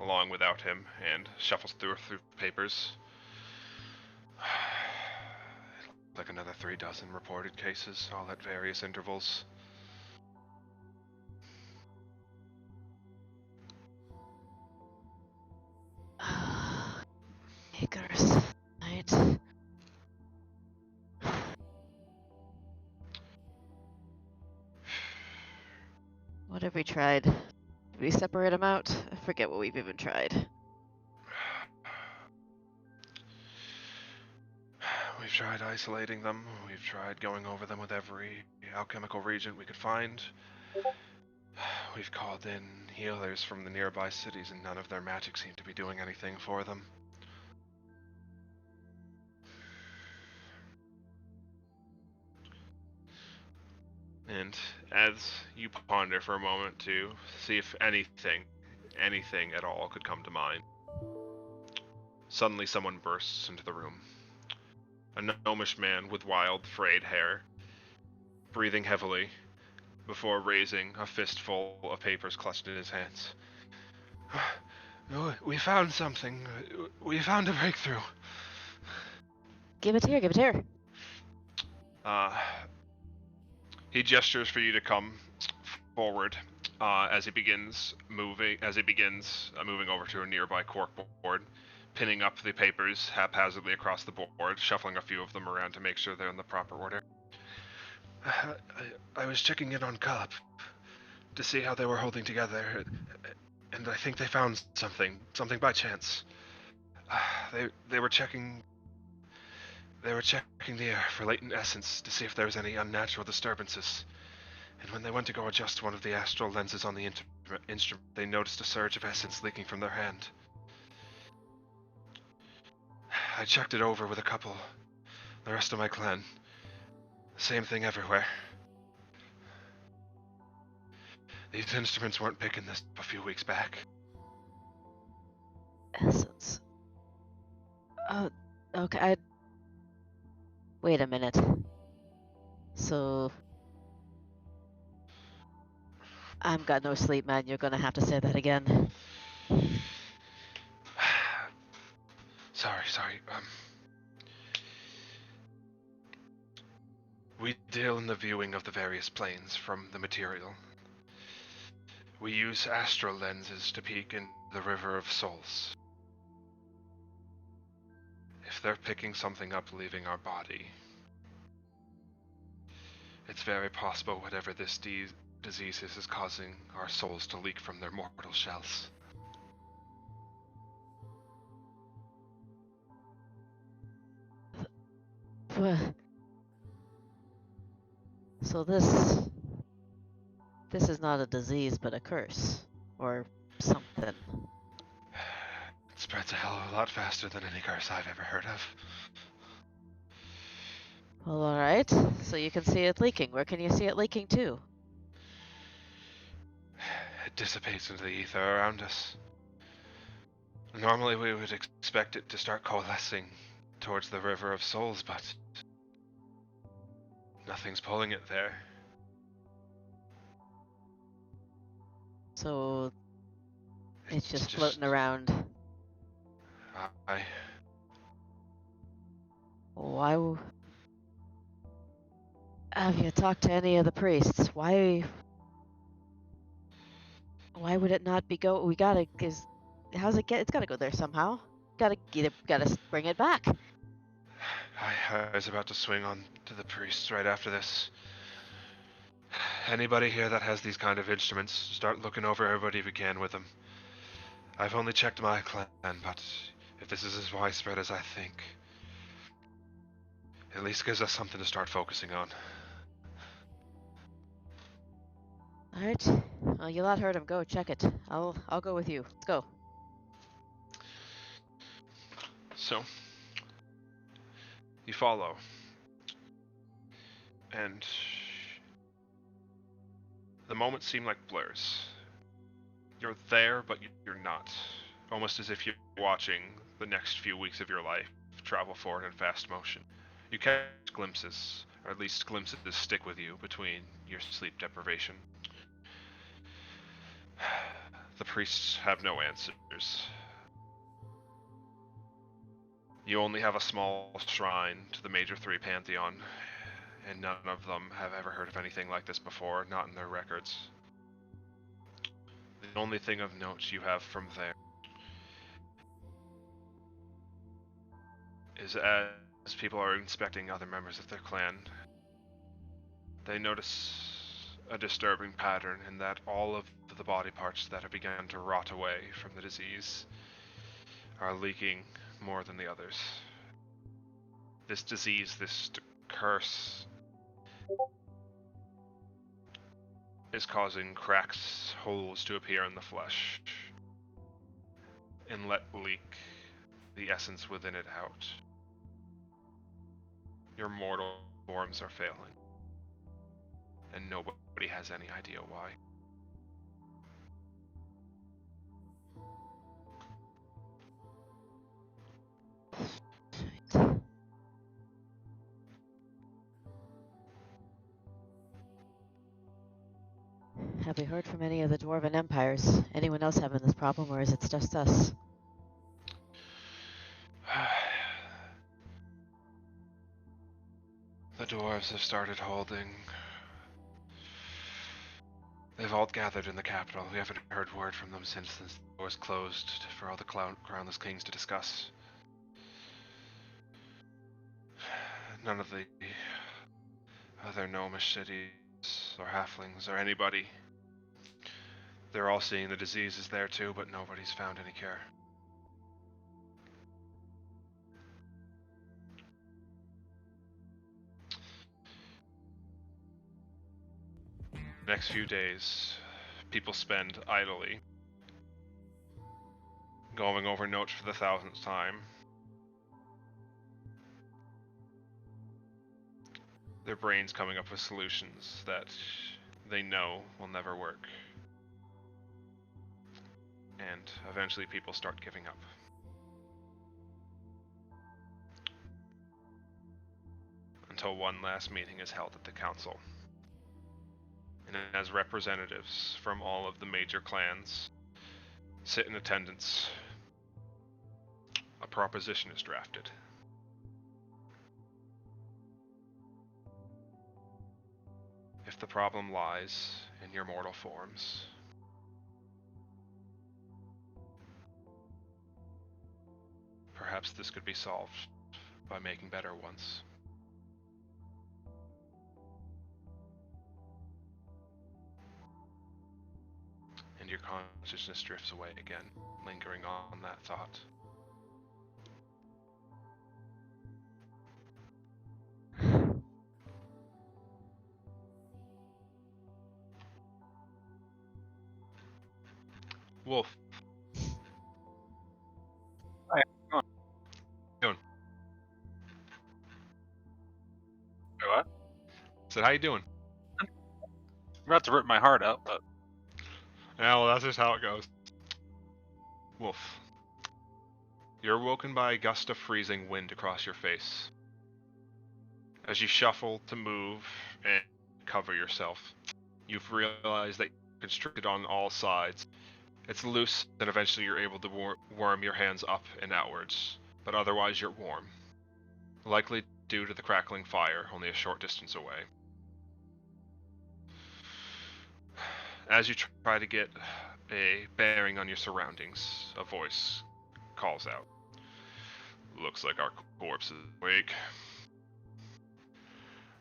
along without him and shuffles through papers. Like another 36 reported cases, all at various intervals. Acres. Right. What have we tried? Did we separate them out? I forget what we've even tried. We've tried isolating them. We've tried going over them with every alchemical reagent we could find. We've called in healers from the nearby cities, and none of their magic seemed to be doing anything for them. And as you ponder for a moment to see if anything at all could come to mind, suddenly someone bursts into the room. A gnomish man with wild, frayed hair, breathing heavily, before raising a fistful of papers clutched in his hands. We found something. We found a breakthrough. Give it here, give it here. He gestures for you to come forward as he begins moving over to a nearby corkboard, pinning up the papers haphazardly across the board, shuffling a few of them around to make sure they're in the proper order. I was checking in on Cup to see how they were holding together, and I think they found something by chance. They were checking the air for latent essence to see if there was any unnatural disturbances. And when they went to go adjust one of the astral lenses on the instrument, they noticed a surge of essence leaking from their hand. I checked it over with the rest of my clan. Same thing everywhere. These instruments weren't picking this up a few weeks back. Essence. Oh, okay. Wait a minute. So... I've got no sleep, man. You're gonna have to say that again. Sorry. We deal in the viewing of the various planes from the material. We use astral lenses to peek in the River of Souls. If they're picking something up leaving our body, it's very possible whatever this disease is causing our souls to leak from their mortal shells. So this is not a disease, but a curse. Or something. It spreads a hell of a lot faster than any curse I've ever heard of. Well, alright. So you can see it leaking. Where can you see it leaking to? It dissipates into the ether around us. Normally we would expect it to start coalescing towards the River of Souls, but nothing's pulling it there. So it's just floating around. Why have you talked to any of the priests? Why would it not be we gotta, how's it get? It's gotta go there somehow. Gotta bring it back. I was about to swing on to the priests right after this. Anybody here that has these kind of instruments, start looking over everybody if you can with them. I've only checked my clan, but if this is as widespread as I think, at least gives us something to start focusing on. Alright. Well, you lot heard him. Go, check it. I'll go with you. Let's go. So, you follow. And the moments seem like blurs. You're there, but you're not. Almost as if you're watching the next few weeks of your life travel forward in fast motion. You catch glimpses, or at least glimpses stick with you between your sleep deprivation. The priests have no answers. You only have a small shrine to the major three pantheon, and none of them have ever heard of anything like this before, not in their records. The only thing of note you have from there is as people are inspecting other members of their clan, they notice a disturbing pattern in that all of the body parts that have begun to rot away from the disease are leaking more than the others. This disease, this curse, is causing cracks, holes to appear in the flesh, and let leak the essence within it out. Your mortal forms are failing, and nobody has any idea why. Have we heard from any of the dwarven empires? Anyone else having this problem, or is it just us? The dwarves have started holding. They've all gathered in the capital. We haven't heard word from them since the doors closed for all the crownless kings to discuss. None of the other gnomish cities or halflings or anybody. They're all seeing the disease is there too, but nobody's found any cure. Next few days, people spend idly going over notes for the 1000th time. Their brains coming up with solutions that they know will never work. And eventually people start giving up. Until one last meeting is held at the council. And as representatives from all of the major clans sit in attendance, a proposition is drafted. If the problem lies in your mortal forms, perhaps this could be solved by making better ones. And your consciousness drifts away again, lingering on that thought. Wolf. Hi, how's it Doing? What? Said, how you doing? I'm about to rip my heart out, but Yeah, well, that's just how it goes. Wolf. You're woken by a gust of freezing wind across your face. As you shuffle to move and cover yourself, you've realized that you're constricted on all sides. It's loose, and eventually you're able to worm your hands up and outwards, but otherwise you're warm. Likely due to the crackling fire only a short distance away. As you try to get a bearing on your surroundings, a voice calls out. Looks like our corpse is awake.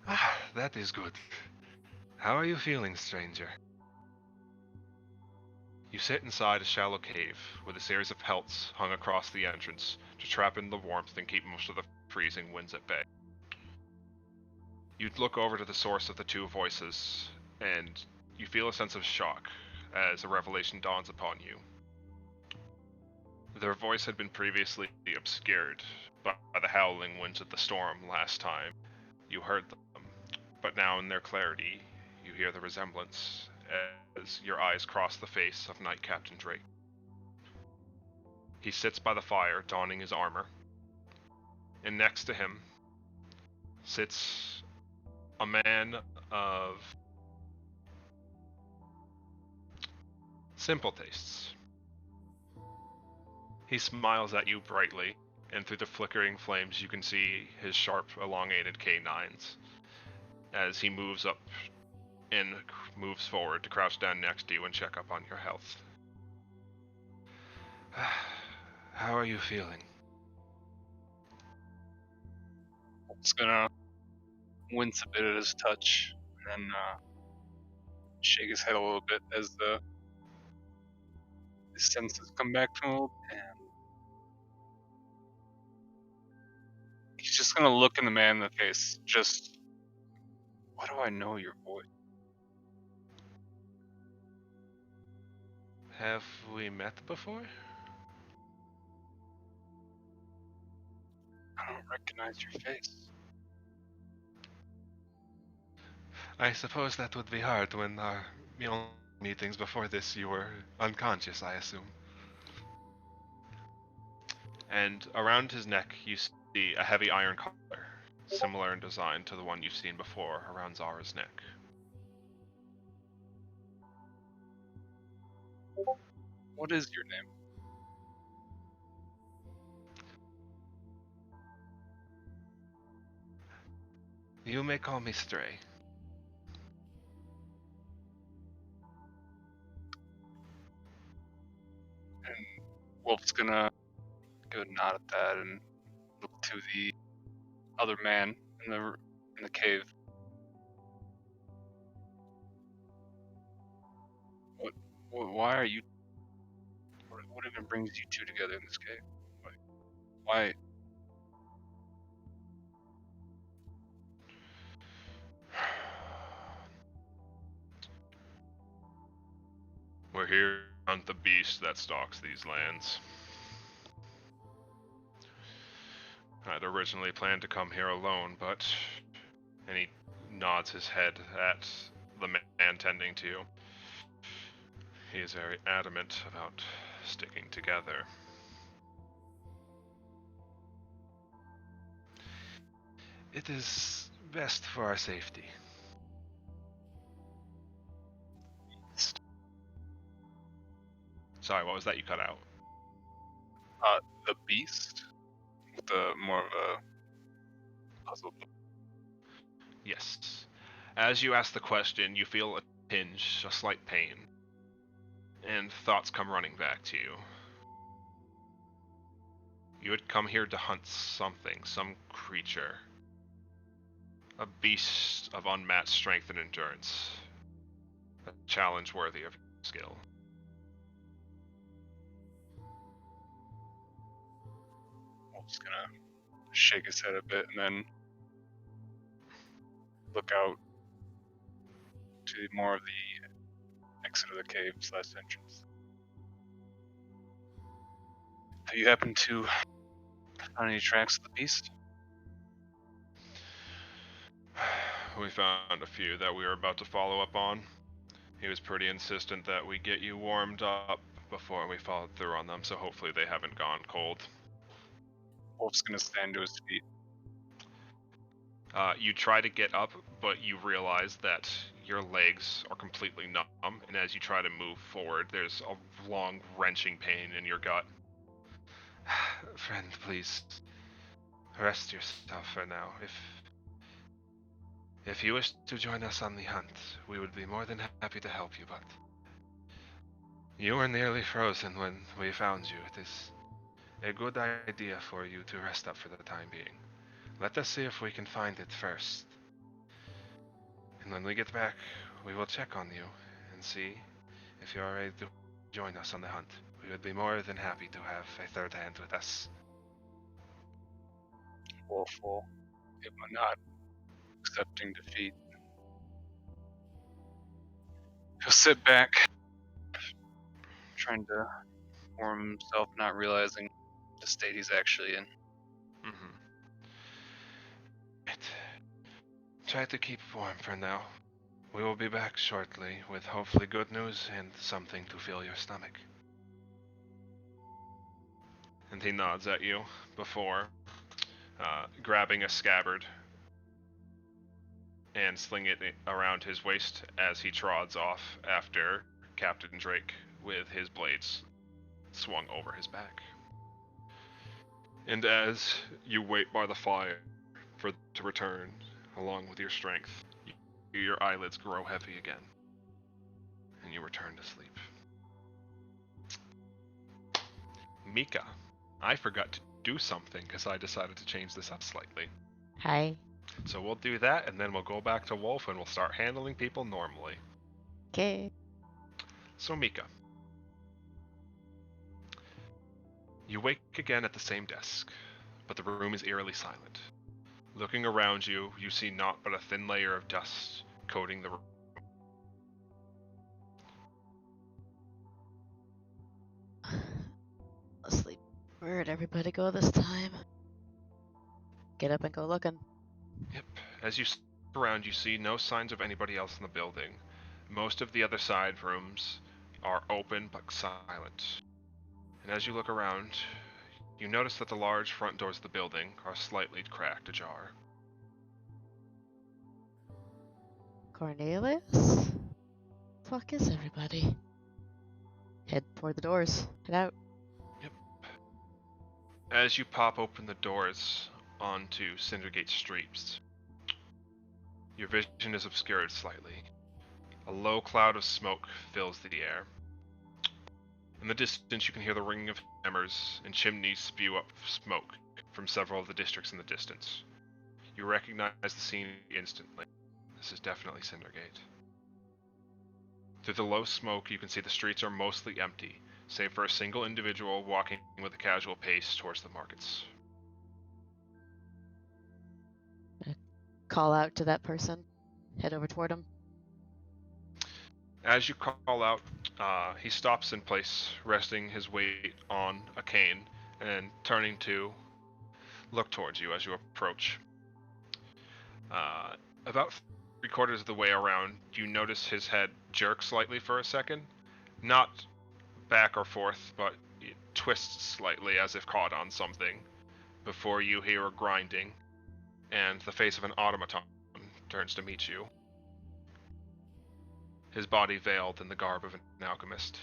Ah, that is good. How are you feeling, stranger? You sit inside a shallow cave with a series of pelts hung across the entrance to trap in the warmth and keep most of the freezing winds at bay. You look over to the source of the two voices, and you feel a sense of shock as a revelation dawns upon you. Their voice had been previously obscured by the howling winds of the storm last time you heard them, but now in their clarity, you hear the resemblance as your eyes cross the face of Knight Captain Drake. He sits by the fire, donning his armor, and next to him sits a man of Simple tastes. He smiles at you brightly, and through the flickering flames you can see his sharp, elongated canines as he moves up and moves forward to crouch down next to you and check up on your health. How are you feeling? Wolf's gonna wince a bit at his touch, and then shake his head a little bit as his senses come back to him a little bit, and he's just gonna look in the man in the face. Just, why do I know your voice? Have we met before? I don't recognize your face. I suppose that would be hard when our only meetings before this you were unconscious, I assume. And around his neck you see a heavy iron collar, similar in design to the one you've seen before around Zara's neck. What is your name? You may call me Stray. And Wolf's gonna give a nod at that and look to the other man in the cave. Why are you? What even brings you two together in this cave? Why? We're here to hunt the beast that stalks these lands. I'd originally planned to come here alone, but... And he nods his head at the man tending to you. He is very adamant about sticking together. It is best for our safety. Sorry, what was that you cut out? The beast? With more of a puzzle. Yes. As you ask the question, you feel a tinge, a slight pain, and thoughts come running back to you. You had come here to hunt something, some creature. A beast of unmatched strength and endurance. A challenge worthy of your skill. Wolf's gonna shake his head a bit and then look out to more of the exit of the cave / entrance. Have you happened to find any tracks of the beast? We found a few that we were about to follow up on. He was pretty insistent that we get you warmed up before we followed through on them, so hopefully they haven't gone cold. Wolf's gonna stand to his feet. You try to get up, but you realize that your legs are completely numb, and as you try to move forward, there's a long, wrenching pain in your gut. Friend, please, rest yourself for now. If you wish to join us on the hunt, we would be more than happy to help you, but you were nearly frozen when we found you. It is a good idea for you to rest up for the time being. Let us see if we can find it first. And when we get back, we will check on you and see if you are ready to join us on the hunt. We would be more than happy to have a third hand with us. Wolf will give him a nod, accepting defeat. He'll sit back, trying to warm himself, not realizing the state he's actually in. Mm-hmm. Right. Try to keep warm for now. We will be back shortly with hopefully good news and something to fill your stomach. And he nods at you before grabbing a scabbard and sling it around his waist as he trods off after Captain Drake with his blades swung over his back. And as you wait by the fire for them to return, along with your strength, your eyelids grow heavy again, and you return to sleep. Mika, I forgot to do something because I decided to change this up slightly. Hi. So we'll do that, and then we'll go back to Wolf, and we'll start handling people normally. Okay. So Mika, you wake again at the same desk, but the room is eerily silent. Looking around you, you see naught but a thin layer of dust coating the room. Asleep. Where'd everybody go this time? Get up and go looking. Yep. As you look around, you see no signs of anybody else in the building. Most of the other side rooms are open but silent. And as you look around, you notice that the large front doors of the building are slightly cracked ajar. Cornelius? Fuck is everybody? Head toward the doors. Head out. As you pop open the doors onto Cindergate Streets, your vision is obscured slightly. A low cloud of smoke fills the air. In the distance, you can hear the ringing of hammers, and chimneys spew up smoke from several of the districts in the distance. You recognize the scene instantly. This is definitely Cindergate. Through the low smoke, you can see the streets are mostly empty, save for a single individual walking with a casual pace towards the markets. Call out to that person. Head over toward him. As you call out, he stops in place, resting his weight on a cane and turning to look towards you as you approach. About 3/4 of the way around, you notice his head jerk slightly for a second. Not back or forth, but it twists slightly as if caught on something, before you hear a grinding, and the face of an automaton turns to meet you. His body veiled in the garb of an alchemist.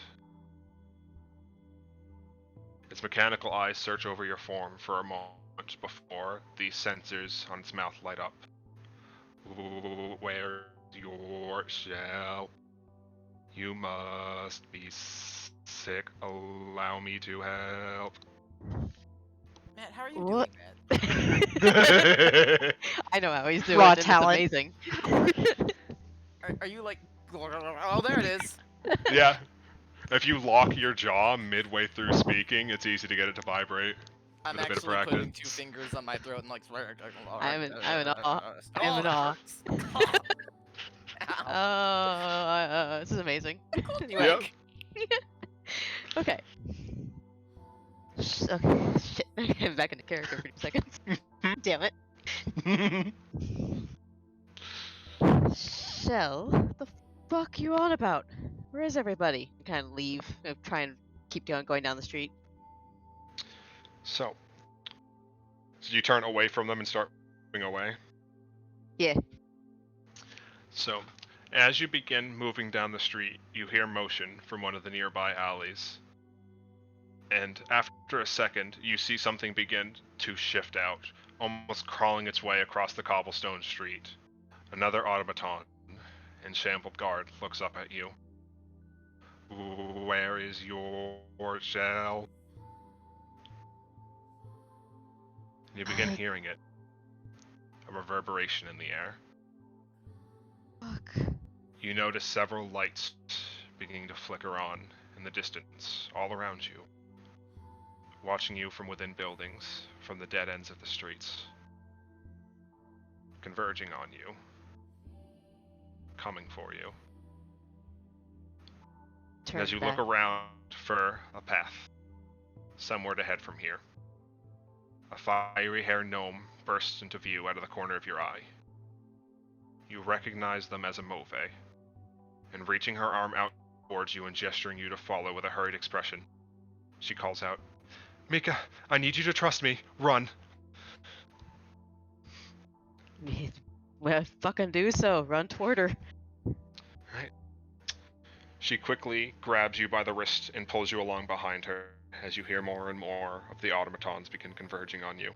Its mechanical eyes search over your form for a moment before the sensors on its mouth light up. Where's your shell? You must be sick. Allow me to help. Matt, how are you What? doing that? I know how he's doing Raw it. It's talent. amazing. Are you like? Oh, there it is. Yeah. If you lock your jaw midway through speaking, it's easy to get it to vibrate. I'm With a bit of actually putting practice. 2 fingers on my throat and like. I'm in awe. Oh, I'm in that awe. hurts. Stop. Ow. This is amazing. Anyway, Okay. Okay. Shit. I'm back into character for 2 seconds. Damn it. Shell, the fuck you on about? Where is everybody? Kind of leave. Try and keep going down the street. So you turn away from them and start moving away? Yeah. So, as you begin moving down the street, you hear motion from one of the nearby alleys. And after a second, you see something begin to shift out, almost crawling its way across the cobblestone street. Another automaton in shambled guard looks up at you. Where is your shell? You begin hearing it. A reverberation in the air. Fuck. You notice several lights beginning to flicker on in the distance, all around you, watching you from within buildings, from the dead ends of the streets, converging on you, coming for you. Turn As you back. look around for a path, somewhere to head from here, a fiery-haired gnome bursts into view out of the corner of your eye. You recognize them as a Mauve, and reaching her arm out towards you and gesturing you to follow with a hurried expression, she calls out, "Mika, I need you to trust me. Run." Well, fucking do so. Run toward her. Right. She quickly grabs you by the wrist and pulls you along behind her as you hear more and more of the automatons begin converging on you.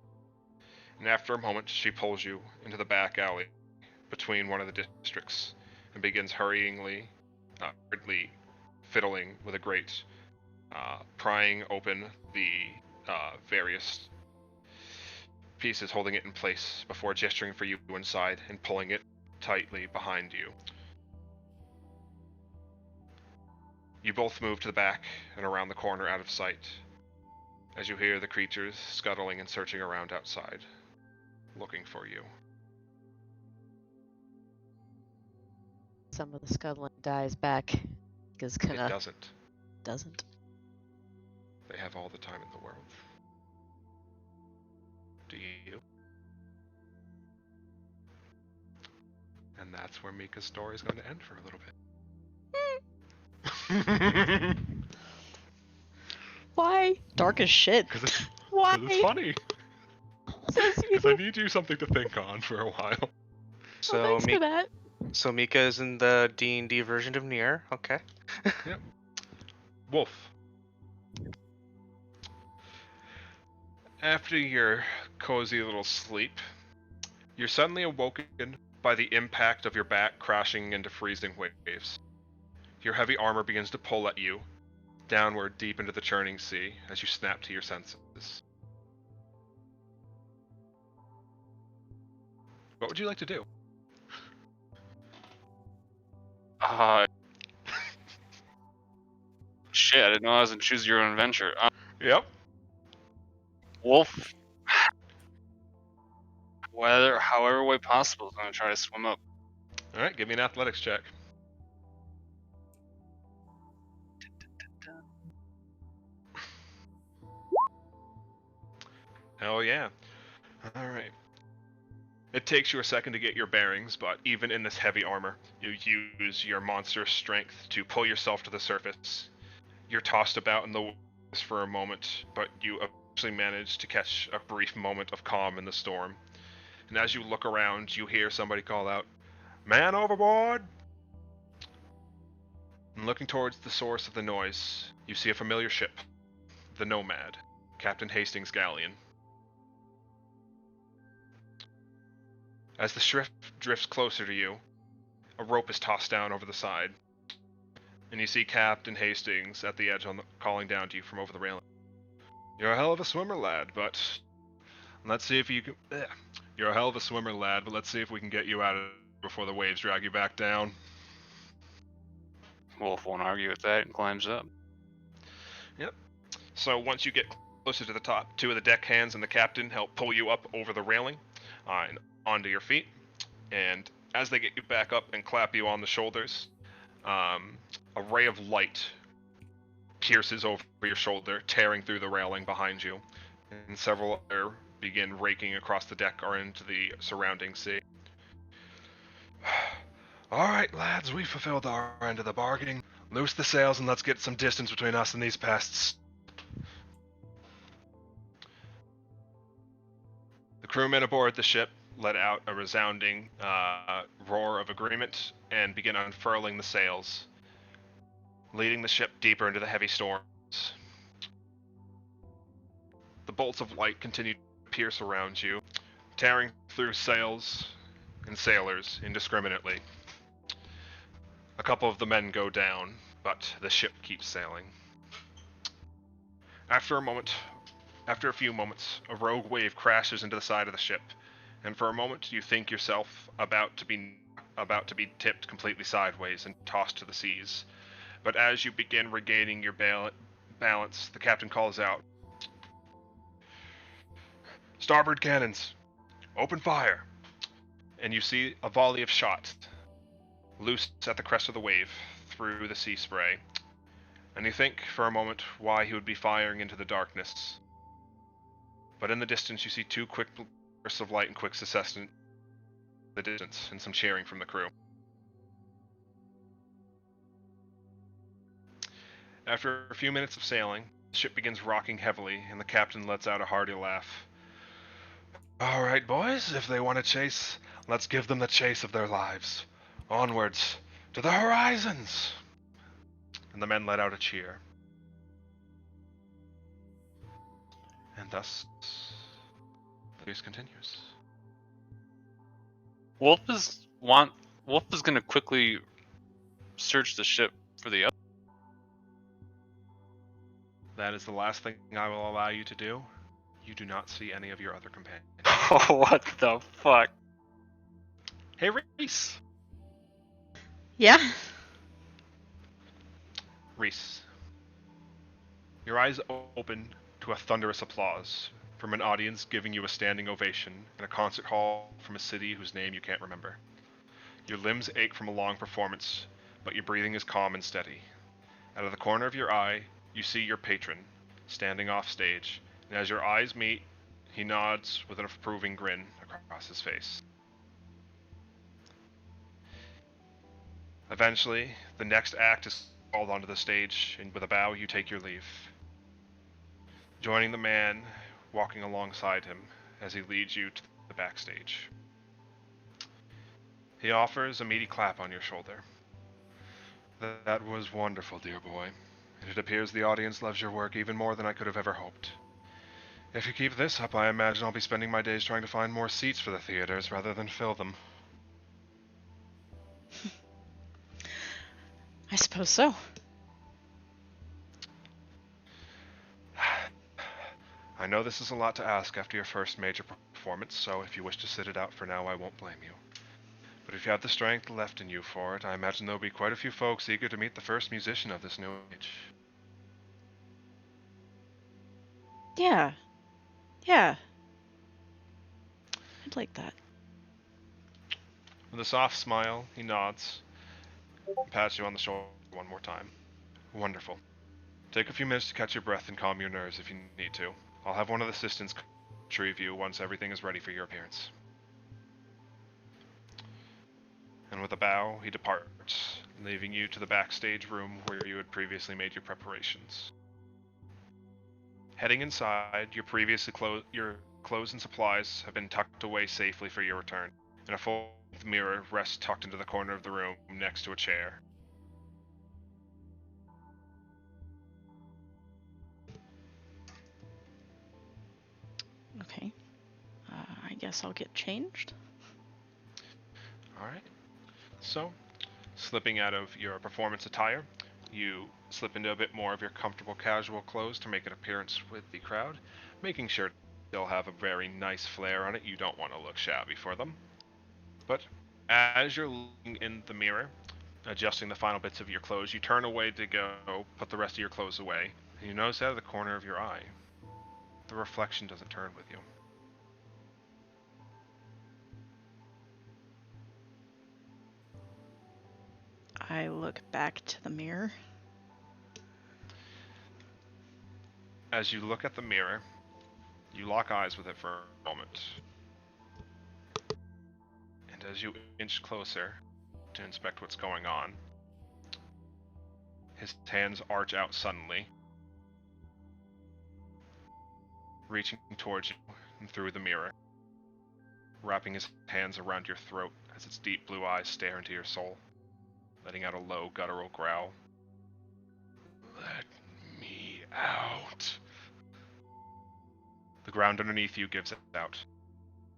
And after a moment, she pulls you into the back alley between one of the districts and begins hurriedly fiddling with a grate, prying open the various pieces, holding it in place before gesturing for you inside and pulling it tightly behind you. You both move to the back and around the corner out of sight as you hear the creatures scuttling and searching around outside, looking for you. Some of the scuttling dies back. Because It doesn't. doesn't. They have all the time in the world. Do you? And that's where Mika's story is going to end for a little bit. Why? Dark as shit. Because Why? it's funny. So Because I need you something to think on for a while. So thanks for that. So Mika is in the D&D version of Nier. Okay. Wolf. After your cozy little sleep, you're suddenly awoken by the impact of your back crashing into freezing waves. Your heavy armor begins to pull at you, downward deep into the churning sea, as you snap to your senses. What would you like to do? Shit, I didn't know I was in choose your own adventure. Yep. Wolf, however way possible, is gonna try to swim up. Alright, give me an athletics check. Hell yeah. Alright. It takes you a second to get your bearings, but even in this heavy armor, you use your monstrous strength to pull yourself to the surface. You're tossed about in the waves for a moment, but you eventually manage to catch a brief moment of calm in the storm. And as you look around, you hear somebody call out, "Man overboard!" And looking towards the source of the noise, you see a familiar ship, the Nomad, Captain Hastings' galleon. As the ship drifts closer to you, a rope is tossed down over the side, and you see Captain Hastings at the edge calling down to you from over the railing. "You're a hell of a swimmer, lad, but let's see if you can... You're a hell of a swimmer, lad, but let's see if we can get you out of it before the waves drag you back down." Wolf won't argue with that and climbs up. So once you get closer to the top, two of the deckhands and the captain help pull you up over the railing and onto your feet. And as they get you back up and clap you on the shoulders, a ray of light pierces over your shoulder, tearing through the railing behind you. And several other begin raking across the deck or into the surrounding sea. "Alright, lads, we fulfilled our end of the bargain. Loose the sails and let's get some distance between us and these pests." The crewmen aboard the ship let out a resounding roar of agreement and began unfurling the sails, leading the ship deeper into the heavy storms. The bolts of light continued to pierce around you, tearing through sails and sailors indiscriminately. A couple of the men go down, but the ship keeps sailing. After a few moments, a rogue wave crashes into the side of the ship, and for a moment you think yourself about to be tipped completely sideways and tossed to the seas. But as you begin regaining your balance, the captain calls out, "Starboard cannons, open fire!" And you see a volley of shots loose at the crest of the wave through the sea spray. And you think for a moment why he would be firing into the darkness. But in the distance you see two quick bursts of light in quick succession in the distance, and some cheering from the crew. After a few minutes of sailing, the ship begins rocking heavily, and the captain lets out a hearty laugh. "Alright, boys, if they want to chase, let's give them the chase of their lives. Onwards, to the horizons!" and the men let out a cheer. And thus, the race continues. Wolf is gonna quickly search the ship for the other. That is the last thing I will allow you to do. You do not see any of your other companions. Oh, what the fuck? Hey, Reese! Yeah. Reese. Your eyes open to a thunderous applause from an audience giving you a standing ovation in a concert hall from a city whose name you can't remember. Your limbs ache from a long performance, but your breathing is calm and steady. Out of the corner of your eye, you see your patron, standing off stage, and as your eyes meet, he nods with an approving grin across his face. Eventually, the next act is called onto the stage, and with a bow, you take your leave, joining the man walking alongside him as he leads you to the backstage. He offers a meaty clap on your shoulder. That was wonderful, dear boy. And it appears the audience loves your work even more than I could have ever hoped. If you keep this up, I imagine I'll be spending my days trying to find more seats for the theaters rather than fill them. I suppose so. I know this is a lot to ask after your first major performance, so if you wish to sit it out for now, I won't blame you. But if you have the strength left in you for it, I imagine there'll be quite a few folks eager to meet the first musician of this new age. Yeah. Yeah. I'd like that. With a soft smile, he nods and pats you on the shoulder one more time. Wonderful. Take a few minutes to catch your breath and calm your nerves if you need to. I'll have one of the assistants retrieve you once everything is ready for your appearance. And with a bow, he departs, leaving you to the backstage room where you had previously made your preparations. Heading inside, your clothes and supplies have been tucked away safely for your return, and a full mirror rests tucked into the corner of the room next to a chair. Okay. I guess I'll get changed. Alright. So, slipping out of your performance attire, you slip into a bit more of your comfortable casual clothes to make an appearance with the crowd, making sure to still have a very nice flair on it. You don't want to look shabby for them. But as you're looking in the mirror, adjusting the final bits of your clothes, you turn away to go put the rest of your clothes away, and you notice out of the corner of your eye, the reflection doesn't turn with you. I look back to the mirror. As you look at the mirror, you lock eyes with it for a moment. And as you inch closer to inspect what's going on, his hands arch out suddenly, reaching towards you and through the mirror, wrapping his hands around your throat as its deep blue eyes stare into your soul, letting out a low guttural growl. Let me out. The ground underneath you gives out,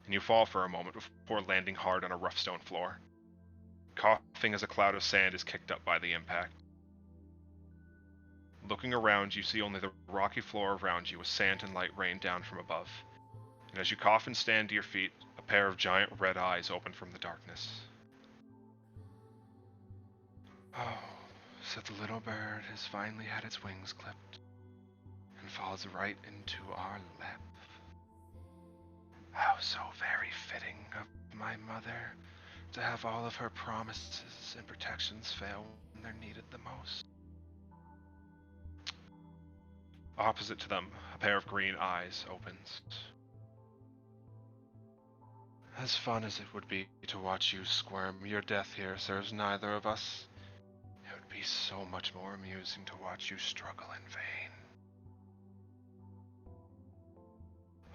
and you fall for a moment before landing hard on a rough stone floor, coughing as a cloud of sand is kicked up by the impact. Looking around, you see only the rocky floor around you with sand and light rain down from above, and as you cough and stand to your feet, a pair of giant red eyes open from the darkness. Oh, so the little bird has finally had its wings clipped and falls right into our lap. How so very fitting of my mother to have all of her promises and protections fail when they're needed the most. Opposite to them, a pair of green eyes opens. As fun as it would be to watch you squirm, your death here serves neither of us. It would be so much more amusing to watch you struggle in vain.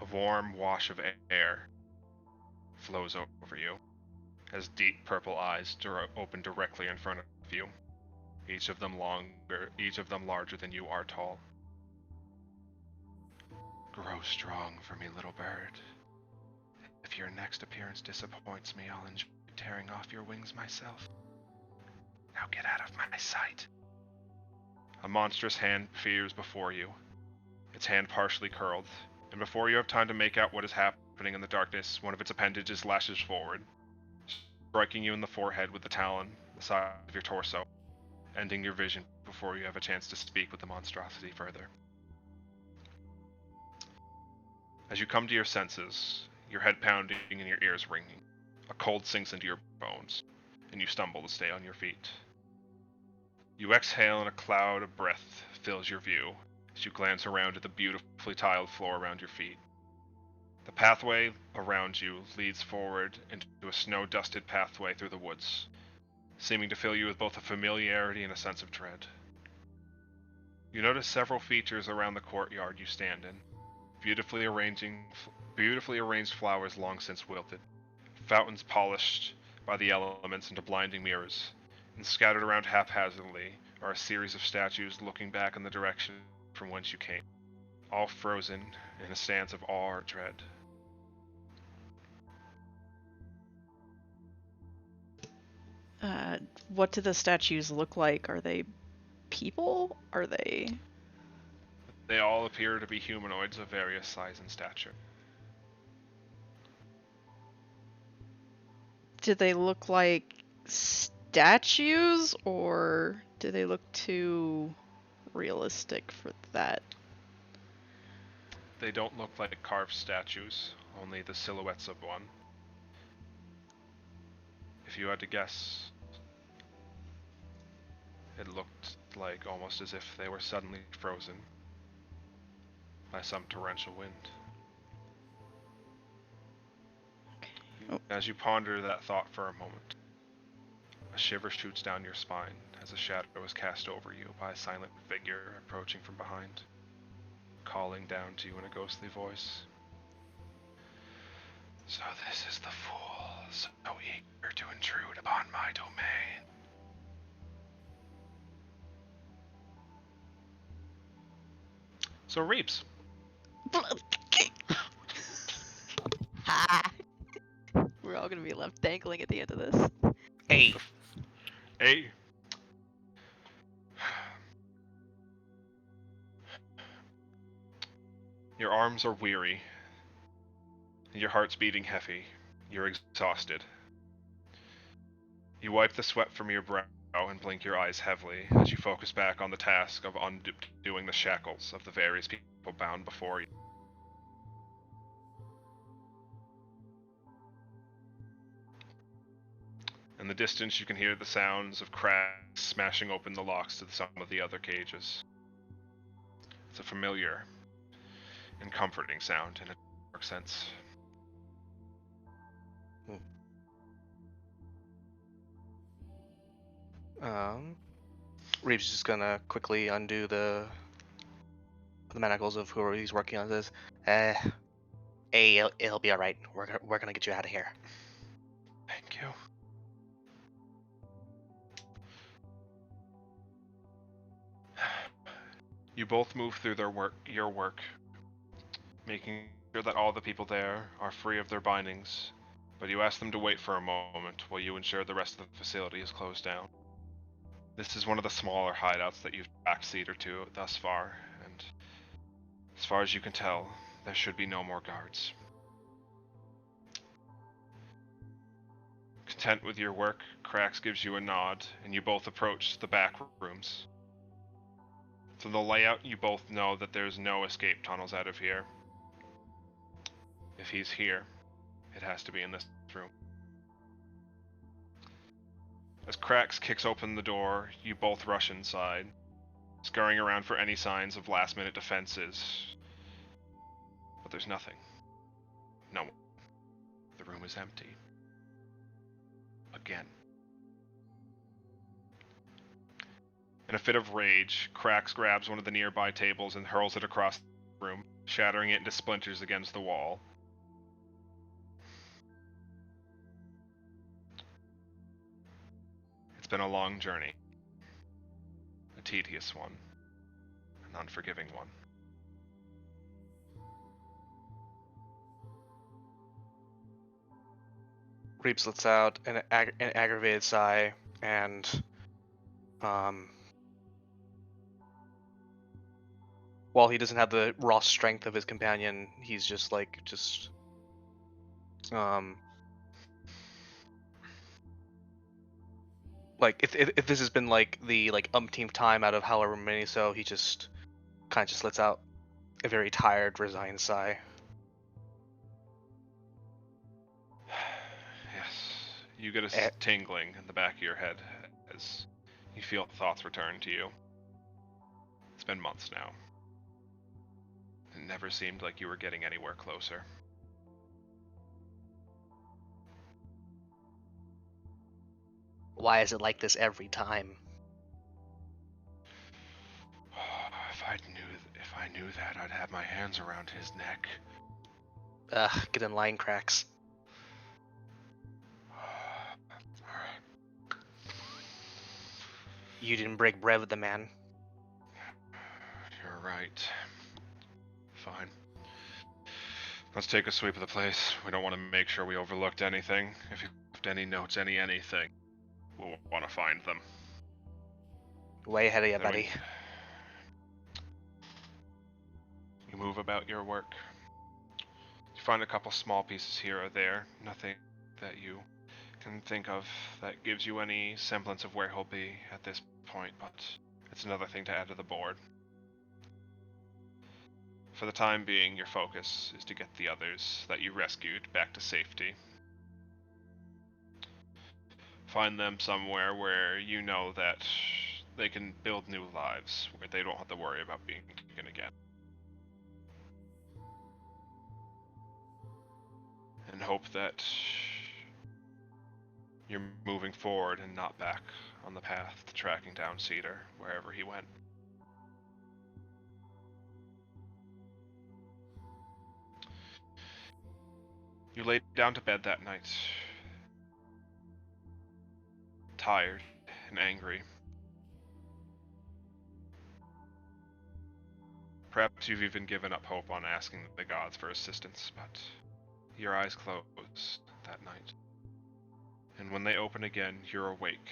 A warm wash of air flows over you as deep purple eyes open directly in front of you, each of them larger than you are tall. Grow strong for me, little bird. If your next appearance disappoints me, I'll enjoy tearing off your wings myself. Now get out of my sight. A monstrous hand appears before you, its hand partially curled, and before you have time to make out what is happening in the darkness, one of its appendages lashes forward, striking you in the forehead with the talon, the size of your torso, ending your vision before you have a chance to speak with the monstrosity further. As you come to your senses, your head pounding and your ears ringing, a cold sinks into your bones, and you stumble to stay on your feet. You exhale and a cloud of breath fills your view as you glance around at the beautifully tiled floor around your feet. The pathway around you leads forward into a snow-dusted pathway through the woods, seeming to fill you with both a familiarity and a sense of dread. You notice several features around the courtyard you stand in. Beautifully arranged flowers long since wilted, fountains polished by the elements into blinding mirrors, and scattered around haphazardly are a series of statues looking back in the direction from whence you came, all frozen in a stance of awe or dread. What do the statues look like? Are they people? Are they... They all appear to be humanoids of various size and stature. Do they look like statues, or do they look too realistic for that? They don't look like carved statues, only the silhouettes of one. If you had to guess, it looked like almost as if they were suddenly frozen by some torrential wind. Oh. As you ponder that thought for a moment, a shiver shoots down your spine as a shadow is cast over you by a silent figure approaching from behind, calling down to you in a ghostly voice. So this is the fool, so eager to intrude upon my domain. So Reeps. Ha! We're all gonna be left dangling at the end of this. Hey, Hey. Your arms are weary. Your heart's beating heavy. You're exhausted. You wipe the sweat from your brow and blink your eyes heavily as you focus back on the task of undoing the shackles of the various people bound before you. In the distance, you can hear the sounds of cracks smashing open the locks to some of the other cages. It's a familiar and comforting sound in a dark sense. Reeves is just gonna quickly undo the manacles of whoever he's working on. This, hey, it'll be all right. We're gonna get you out of here. Thank you. You both move through your work, making sure that all the people there are free of their bindings, but you ask them to wait for a moment while you ensure the rest of the facility is closed down. This is one of the smaller hideouts that you've backseat or two thus far, and as far as you can tell, there should be no more guards. Content with your work, Krax gives you a nod, and you both approach the back rooms. From the layout, you both know that there's no escape tunnels out of here. If he's here, it has to be in this room. As Krax kicks open the door, you both rush inside, scurrying around for any signs of last-minute defenses. But there's nothing. No one. The room is empty. Again. In a fit of rage, Krax grabs one of the nearby tables and hurls it across the room, shattering it into splinters against the wall. It's been a long journey. tedious one, an unforgiving one. Reeves lets out an aggravated sigh, and while he doesn't have the raw strength of his companion, he's just like if this has been like the umpteenth time out of however many, so he just kind of just lets out a very tired, resigned sigh. Yes, you get Eh. a tingling in the back of your head as you feel thoughts return to you. It's been months now. It never seemed like you were getting anywhere closer. Why is it like this every time? If I knew that, I'd have my hands around his neck. Ugh, get in line cracks. Alright. You didn't break bread with the man. You're right. Fine. Let's take a sweep of the place. We don't want to make sure we overlooked anything. If you left any notes, anything, we'll want to find them. Way ahead of you, Then buddy. You move about your work. You find a couple small pieces here or there. Nothing that you can think of that gives you any semblance of where he'll be at this point, but it's another thing to add to the board. For the time being, your focus is to get the others that you rescued back to safety. Find them somewhere where you know that they can build new lives, where they don't have to worry about being taken again. And hope that you're moving forward and not back on the path to tracking down Cedar, wherever he went. You laid down to bed that night, tired and angry. Perhaps you've even given up hope on asking the gods for assistance, but your eyes closed that night. And when they open again, you're awake.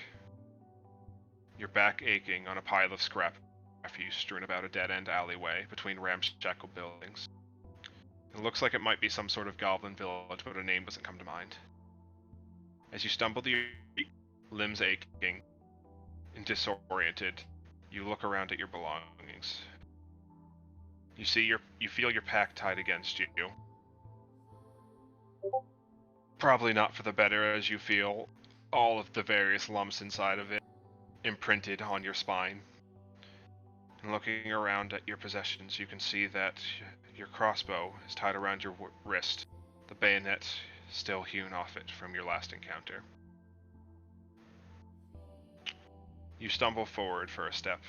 Your back aching on a pile of scrap refuse strewn about a dead-end alleyway between ramshackle buildings. It looks like it might be some sort of goblin village, but a name doesn't come to mind. As you stumble to your feet, limbs aching and disoriented, you look around at your belongings. You feel your pack tied against you. Probably not for the better, as you feel all of the various lumps inside of it imprinted on your spine. And looking around at your possessions, you can see that your crossbow is tied around your wrist, the bayonet still hewn off it from your last encounter. You stumble forward for a step,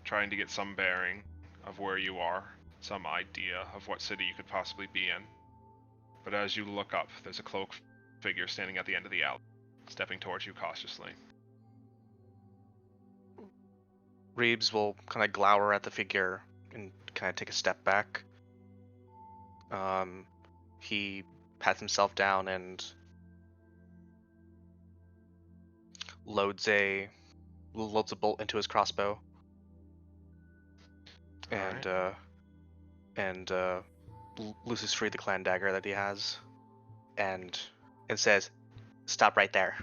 trying to get some bearing of where you are, some idea of what city you could possibly be in. But as you look up, there's a cloaked figure standing at the end of the alley, stepping towards you cautiously. Reeves will kind of glower at the figure and kind of take a step back. He pats himself down and loads a bolt into his crossbow, and looses free the clan dagger that he has, and says, "Stop right there."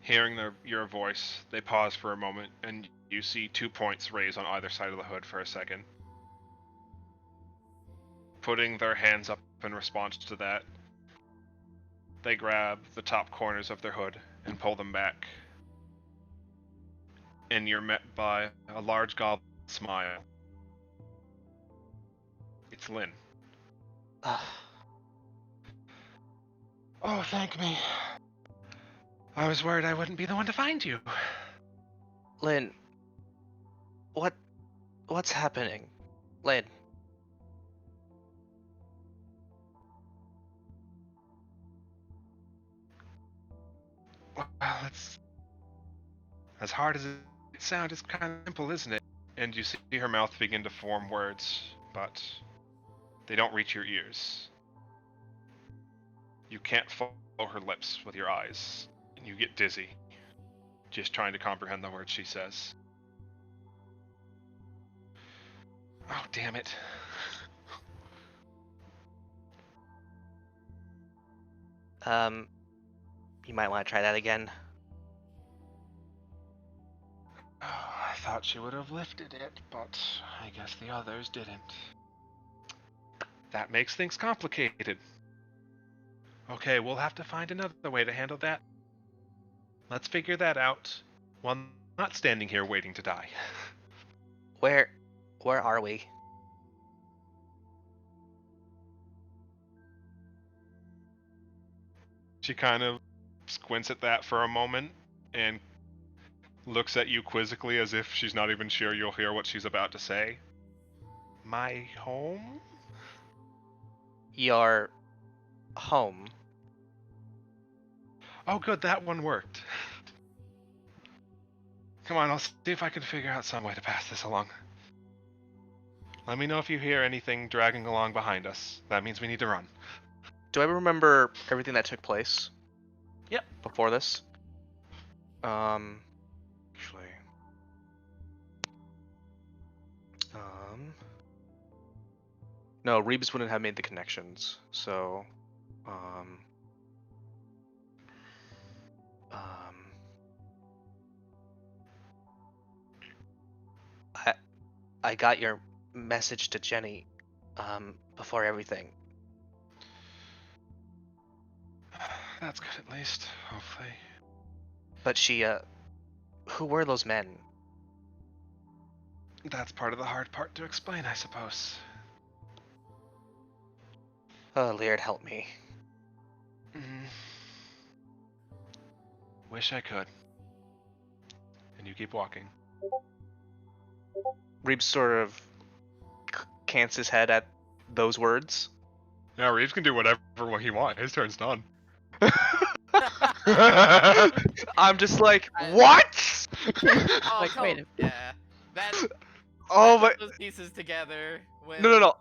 Hearing your voice, they pause for a moment, and you see 2 points raised on either side of the hood for a second. Putting their hands up in response to that, they grab the top corners of their hood and pull them back. And you're met by a large goblin smile. It's Lynn. Oh, thank me. I was worried I wouldn't be the one to find you. Lynn, what's happening? Lynn. Well, As hard as it sounds, it's kind of simple, isn't it? And you see her mouth begin to form words, but they don't reach your ears. You can't follow her lips with your eyes, and you get dizzy, just trying to comprehend the words she says. Oh, damn it. You might want to try that again. Oh, I thought she would have lifted it, but I guess the others didn't. That makes things complicated. Okay, we'll have to find another way to handle that. Let's figure that out while not standing here waiting to die. Where are we? She kind of squints at that for a moment and looks at you quizzically as if she's not even sure you'll hear what she's about to say. My home? Your home. Oh, good, that one worked. Come on, I'll see if I can figure out some way to pass this along. Let me know if you hear anything dragging along behind us. That means we need to run. Do I remember everything that took place? Yep. Before this? Actually. No, Reeves wouldn't have made the connections, so, um, I got your message to Jenny, before everything. That's good at least, hopefully. But she, who were those men? That's part of the hard part to explain, I suppose. Oh, Laird, help me. Wish I could. And you keep walking. Reeves sort of cants his head at those words. Now Reeves can do whatever he wants. His turn's done. I'm just like, I- what? Oh, Like, come- wait a- yeah. That. Oh that my! put those pieces together. When, No.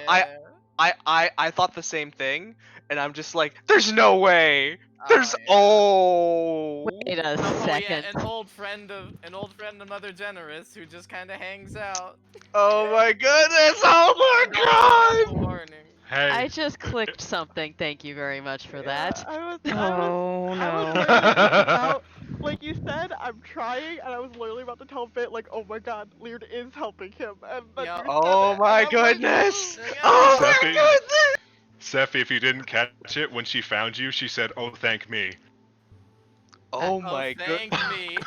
yeah. I thought the same thing, and I'm just like, there's no way. There's yeah. Wait a Oh second. yeah, an old friend of Mother Generous who just kind of hangs out. Oh my goodness! Oh And my also has a god! warning. Hey. I just clicked something. Thank you very much for that. Oh I was no. literally just about, like you said, I'm trying, and I was literally about to tell Fit, like, oh my god, Leard is helping him, and then Yup. you said Oh it, my and I'm like, goodness! Like, Oh my Sephi. goodness! Sephi, if you didn't catch it, when she found you, she said, "Oh, thank me." Oh oh, my thank me.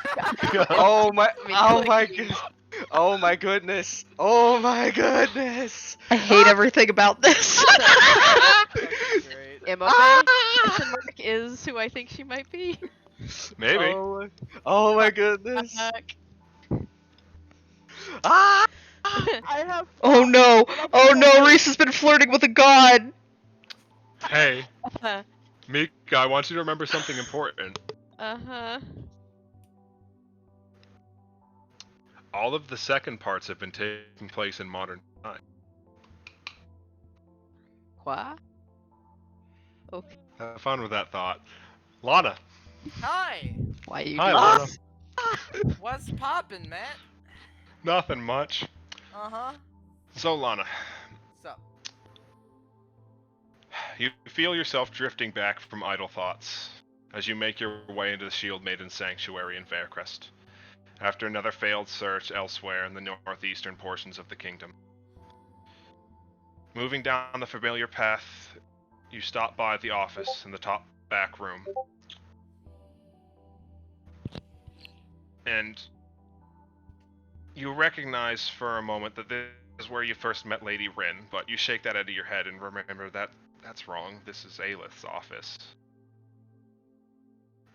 Oh my! Me Oh my clicking. goodness! Oh my goodness! Oh my goodness! I hate everything about this. Fucking great. MMA question mark is who I think she might be. Maybe. Oh my goodness! Fuck. Ah! I have. Oh no! But I'm Oh gonna no! say- Reese has been flirting with a god. Hey, Mika, I want you to remember something important. Uh-huh. All of the second parts have been taking place in modern time. What? Okay. Have fun with that thought. Lana. Hi. Why you Hi, do Lana. this? What's poppin', Matt? Nothing much. Uh-huh. So, Lana, So, you feel yourself drifting back from idle thoughts as you make your way into the Shield Maiden Sanctuary in Faircrest, after another failed search elsewhere in the northeastern portions of the kingdom. Moving down the familiar path, you stop by the office in the top back room. And you recognize for a moment that this is where you first met Lady Rin, but you shake that out of your head and remember that that's wrong. This is Aelith's office.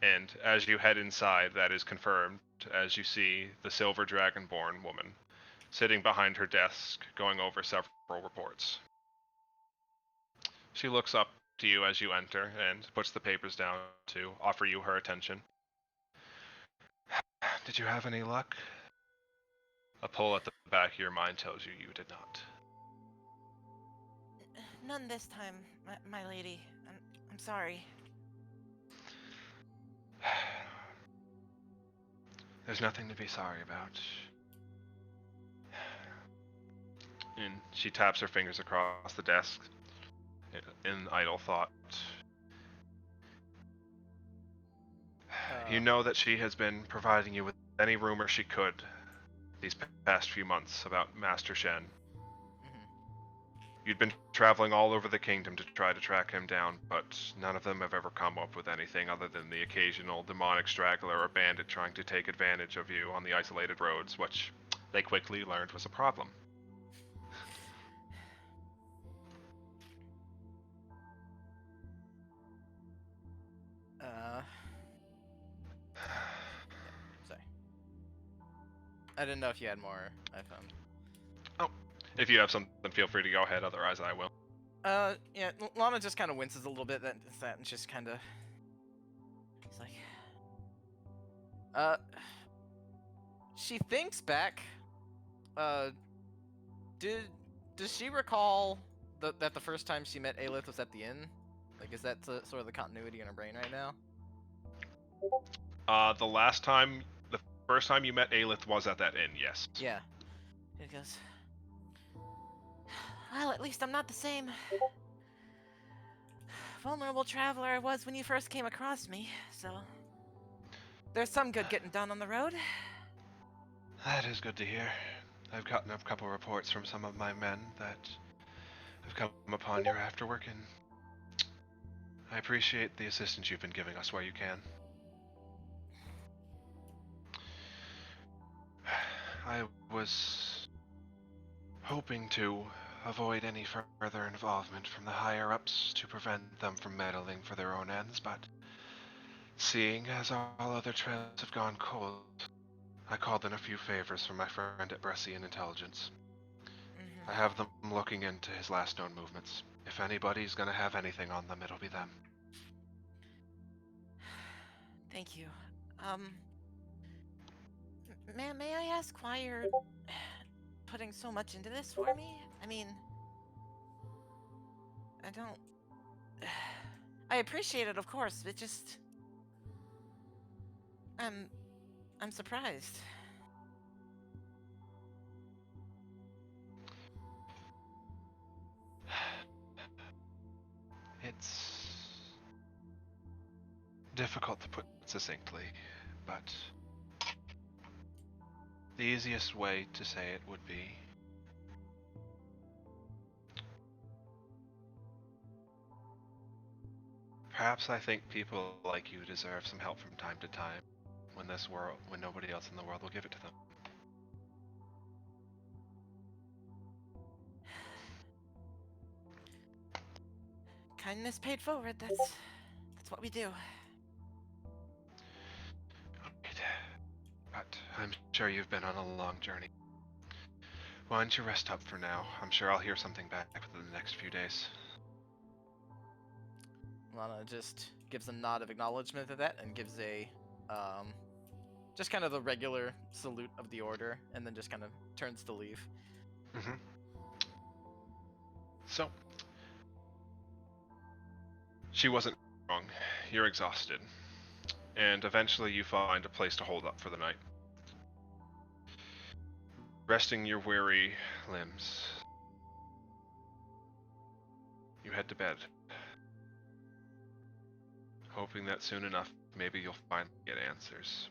And as you head inside, that is confirmed as you see the Silver Dragonborn woman sitting behind her desk going over several reports. She looks up to you as you enter and puts the papers down to offer you her attention. Did you have any luck? A pull at the back of your mind tells you you did not. None this time, my lady. I'm sorry. There's nothing to be sorry about. And she taps her fingers across the desk in idle thought. You know that she has been providing you with any rumor she could these past few months about Master Shen. You'd been traveling all over the kingdom to try to track him down, but none of them have ever come up with anything other than the occasional demonic straggler or bandit trying to take advantage of you on the isolated roads, which they quickly learned was a problem. Sorry. I didn't know if you had more. I found. Oh, if you have something, feel free to go ahead. Otherwise, I will. Yeah. Lana just kind of winces a little bit. That and just kind of. He's like. She thinks back. Does she recall that the first time she met Aelith was at the inn? Like, is that sort of the continuity in her brain right now? The first time you met Aelith was at that inn, yes. Yeah. It goes. Well, at least I'm not the same vulnerable traveler I was when you first came across me, so there's some good getting done on the road. That is good to hear. I've gotten a couple reports from some of my men that have come upon your afterwork, and I appreciate the assistance you've been giving us where you can. I was hoping to avoid any further involvement from the higher-ups to prevent them from meddling for their own ends, but seeing as all other trails have gone cold, I called in a few favors from my friend at Brescian Intelligence. I have them looking into his last known movements. If anybody's gonna have anything on them, it'll be them. Thank you. Ma'am, may I ask why you're putting so much into this for me? I mean, I don't... I appreciate it, of course, but just... I'm surprised. It's difficult to put succinctly, but the easiest way to say it would be perhaps I think people like you deserve some help from time to time when nobody else in the world will give it to them. Kindness paid forward, that's what we do. Right. But I'm sure you've been on a long journey. Why don't you rest up for now? I'm sure I'll hear something back within the next few days. Lana just gives a nod of acknowledgement to that and gives a, just kind of the regular salute of the order, and then just kind of turns to leave. So, she wasn't wrong. You're exhausted. And eventually you find a place to hold up for the night. Resting your weary limbs, you head to bed, hoping that soon enough maybe you'll finally get answers.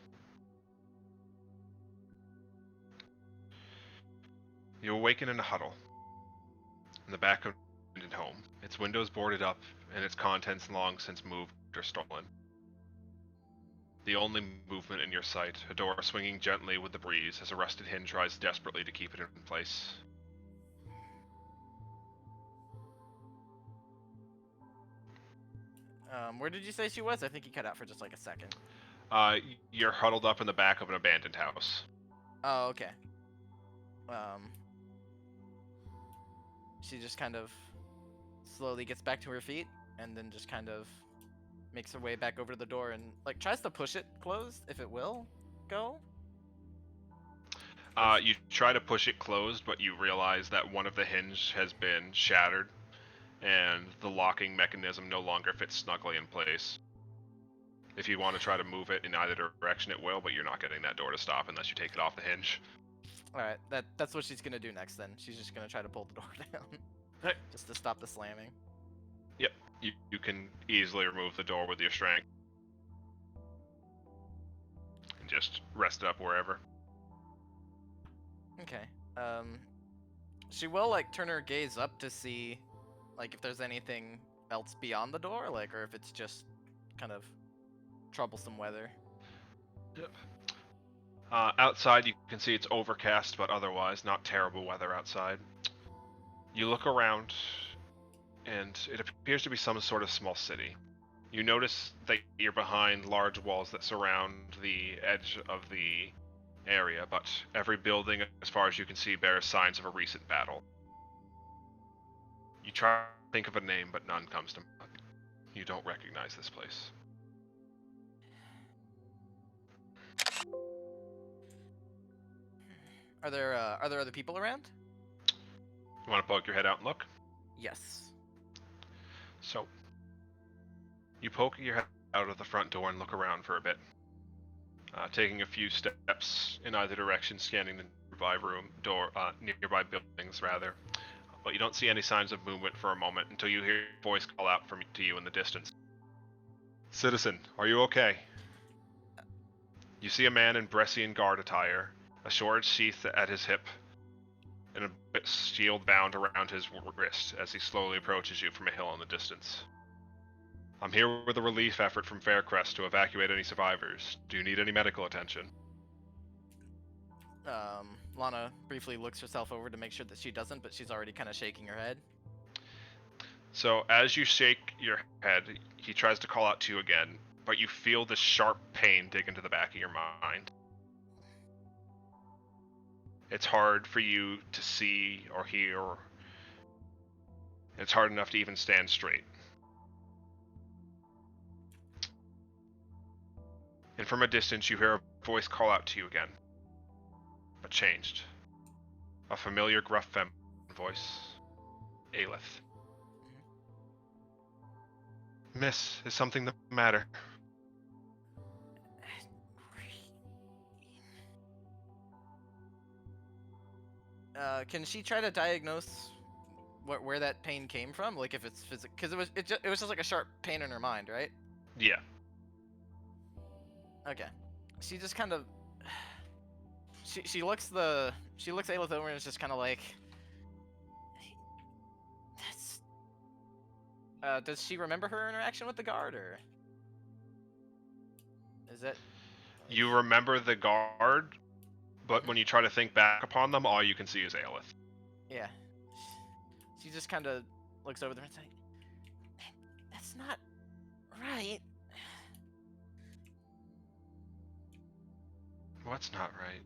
You awaken in a huddle in the back of an abandoned home. Its windows boarded up and its contents long since moved or stolen. The only movement in your sight, a door swinging gently with the breeze as a rusted hinge tries desperately to keep it in place. Where did you say she was? I think you cut out for just like a second. You're huddled up in the back of an abandoned house. Oh, okay. She just kind of slowly gets back to her feet, and then just kind of makes her way back over to the door and like tries to push it closed if it will go. You try to push it closed, but you realize that one of the hinge has been shattered, and the locking mechanism no longer fits snugly in place. If you want to try to move it in either direction, it will, but you're not getting that door to stop unless you take it off the hinge. All right, that's what she's gonna do next. Then she's just gonna try to pull the door down, Right. just to stop the slamming. Yep, you can easily remove the door with your strength. And just rest it up wherever. Okay. She will like turn her gaze up to see, like, if there's anything else beyond the door, like, or if it's just kind of troublesome weather. Yep. Outside, you can see it's overcast, but otherwise not terrible weather outside. You look around, and it appears to be some sort of small city. You notice that you're behind large walls that surround the edge of the area, but every building, as far as you can see, bears signs of a recent battle. You try to think of a name, but none comes to mind. You don't recognize this place. Are there other people around? You want to poke your head out and look? Yes. So, you poke your head out of the front door and look around for a bit, taking a few steps in either direction, scanning the nearby buildings rather. But you don't see any signs of movement for a moment until you hear a voice call out to you in the distance. Citizen, are you okay? You see a man in Bressian guard attire, a sword sheath at his hip, and a shield bound around his wrist as he slowly approaches you from a hill in the distance. I'm here with a relief effort from Faircrest to evacuate any survivors. Do you need any medical attention? Lana briefly looks herself over to make sure that she doesn't, but she's already kind of shaking her head. So as you shake your head, he tries to call out to you again, but you feel this sharp pain dig into the back of your mind. It's hard for you to see or hear. It's hard enough to even stand straight. And from a distance, you hear a voice call out to you again, but changed. A familiar gruff feminine voice. Aelith. Miss, is something the matter? Can she try to diagnose where that pain came from? Like, if it's physical, because it was just like a sharp pain in her mind, right? Yeah. Okay. She just kind of she looks Aelith over and is just kind of like, that's. Does she remember her interaction with the guard, or is it? You remember the guard, but when you try to think back upon them, all you can see is Aelith. Yeah. She just kind of looks over there and says, "That's not right." What's not right?